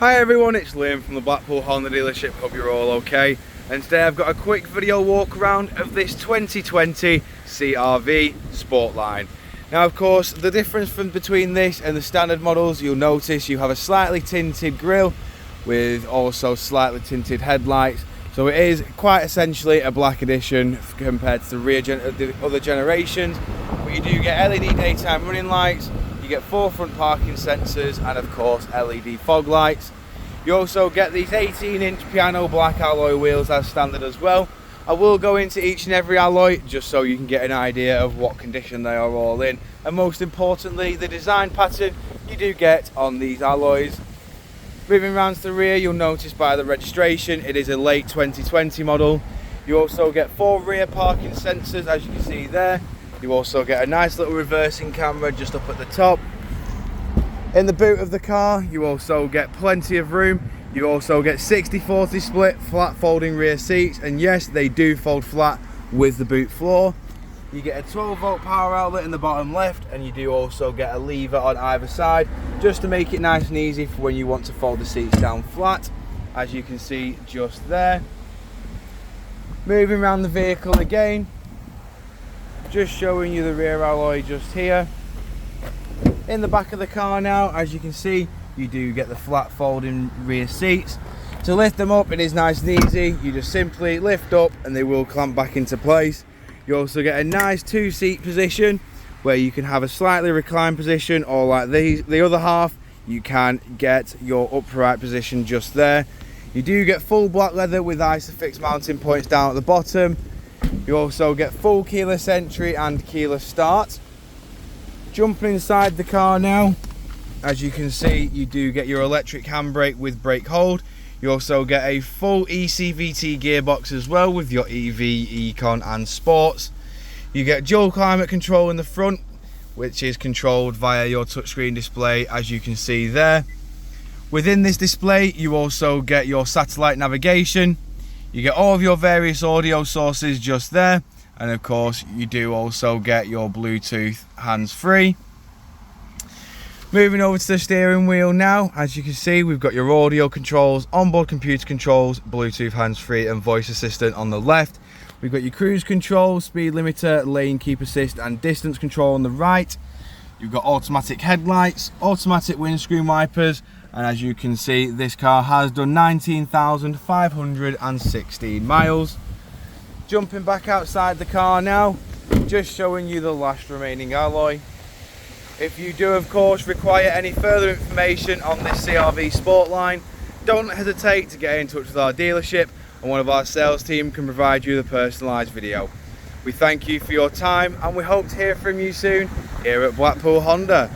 Hi everyone, it's Liam from the Blackpool Honda dealership. Hope you're all okay. And today I've got a quick video walk around of this 2020 CR-V Sportline. Now of course, the difference between this and the standard models, you'll notice you have a slightly tinted grille with also slightly tinted headlights. So it is quite essentially a black edition compared to the other generations. But you do get LED daytime running lights, you get forefront parking sensors, and of course LED fog lights. You also get these 18-inch piano black alloy wheels as standard as well. I will go into each and every alloy just so you can get an idea of what condition they are all in, and most importantly the design pattern you do get on these alloys. Moving around to the rear, you'll notice by the registration it is a late 2020 model. You also get 4 rear parking sensors, as you can see there. You also get a nice little reversing camera just up at the top. In the boot of the car, you also get plenty of room. You also get 60/40 split flat folding rear seats, and yes, they do fold flat with the boot floor. You get a 12-volt power outlet in the bottom left, and you do also get a lever on either side just to make it nice and easy for when you want to fold the seats down flat, as you can see just there. Moving around the vehicle again, just showing you the rear alloy just here. In the back of the car now, as you can see, you do get the flat folding rear seats. To lift them up, it is nice and easy. You just simply lift up and they will clamp back into place. You also get a nice 2-seat position where you can have a slightly reclined position, or like the other half, you can get your upright position just there. You do get full black leather with ISOFIX mounting points down at the bottom. You also get full keyless entry and keyless start. Jumping inside the car now, as you can see, you do get your electric handbrake with brake hold. You also get a full eCVT gearbox as well with your EV, Econ and Sports. You get dual climate control in the front, which is controlled via your touchscreen display, as you can see there. Within this display, you also get your satellite navigation. You get all of your various audio sources just there. And of course, you do also get your Bluetooth hands-free. Moving over to the steering wheel now, as you can see, we've got your audio controls, onboard computer controls, Bluetooth hands-free and voice assistant on the left. We've got your cruise control, speed limiter, lane keep assist and distance control on the right. You've got automatic headlights, automatic windscreen wipers, and as you can see, this car has done 19,516 miles. Jumping back outside the car now, just showing you the last remaining alloy. If you do of course require any further information on this CR-V Sportline, don't hesitate to get in touch with our dealership, and one of our sales team can provide you the personalised video. We thank you for your time and we hope to hear from you soon here at Blackpool Honda.